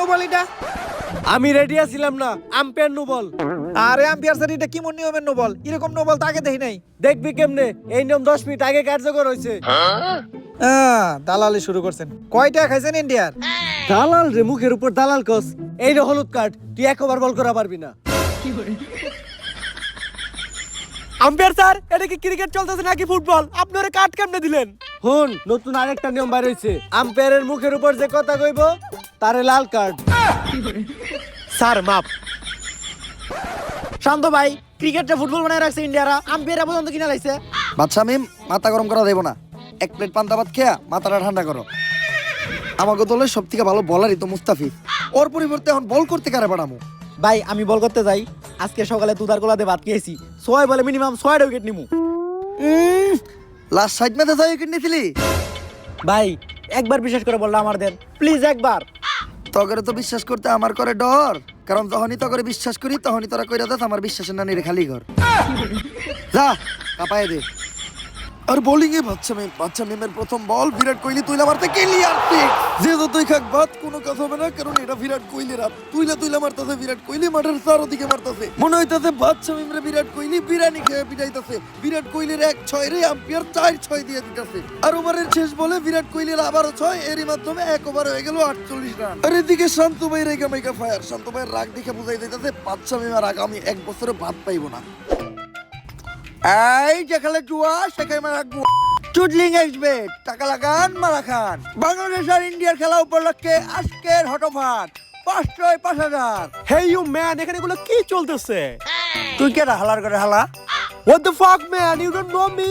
No ball এটা? আমি ready আছিলাম না, আম্পায়ার নো বল। আরে আম্পায়ার স্যার এটা কি মন নিয়মের নো বল? এরকম নো বল তো আগে দেখি নাই। দেখবি কেমনে? এই নিয়ম 10 মিনিট আগে কার্যকর হয়েছে। দালালি শুরু করছেন। কয়টা খাইছেন ইন্ডিয়ার? দালাল রে, মুখের উপর দালাল কস। এই রে হলুদ কার্ড, তুই একবার বল করা পারবি না। আম্পায়ার স্যার, এটা কি ক্রিকেট চলতেছে নাকি ফুটবল? আপনারা কাট কেমনে দিলেন? হুন, নতুন আরেকটা নিয়ম বাইর হইছে। আম্পায়ারের মুখের উপর যে কথা কইব তারে লাল কার্ড। স্যার মাপ। শান্ত ভাই, ক্রিকেটটা ফুটবল বানায় রাখছে ইন্ডিয়ারা, আম্পায়ার পর্যন্ত কিনা লাইছে। বাচ্চা মিম, মাথা গরম করা দেব না। এক প্লেট পান্তা ভাত খেয়া মাথাটা ঠান্ডা করো। আমাকে দলের সব থেকে ভালো বলারই তো মুস্তাফিজ। ওর পরিবর্তে এখন বল করতে কারে পাঠামো? ভাই আমি বল করতে যাই, আজকে সকালে তুদার গোলাতে ভাত খেয়েছি, 6 বলে মিনিমাম 6টা উইকেট নিমু। লাস্ট সাইড ম্যাচে 6 উইকেট নিয়েছিলি? ভাই একবার বিশ্বাস করে বললাম আমার দেন, প্লিজ একবার। তগরে তো বিশ্বাস করতে আমার করে ডর, কারণ যখনই তগরে বিশ্বাস করি তখনই তোরা কইরা দাস আমার বিশ্বাসের না নিরে খালি ঘর। যা কাপায় দে। আর বোলিং এ বাচ্চা মিমের প্রথম বল, বিরাট কোহলি তুইলা মারতে ক্লিয়ার সিক্স। যে যতই খাক বাদ কোনো কথা হবে না, কারণ এটা বিরাট কোহলির হাত। তুইলা মারতাছে বিরাট কোহলি, মাঠের চারদিকে মারতাছে। মনে হইতাছে বাচ্চা মিমরে বিরাট কোহলি বিরানি খেয়ে পিটাইতাছে। বিরাট কোহলির 1-6 রে আম্পায়ার 4-6 দিয়ে দিতেছে। আর ওভারের শেষ বলে বিরাট কোহলির আবারও 6, এরই মাধ্যমে 1 ওভার হয়ে গেল 48 রান। আর এদিকে শান্ত ভাই রেগা মেগা ফায়ার। শান্ত ভাইয়ের রাগ দেখে বুঝাই দিতেছে বাচ্চা মিমার আগামী 1 বছরে ভাত পাইবো না। এই যেখানে জুয়া সেখানে রাখবো। চুডলিং এক্সবেট, টাকা লাগান মারা খান। বাংলাদেশ আর ইন্ডিয়ার খেলা উপলক্ষে আজকের হটফাট 5,000। হেই ইউ ম্যান, এখানে এগুলো কি চলতেছে? তুই কে হালার করে হালা? What the fuck man, you don't know me?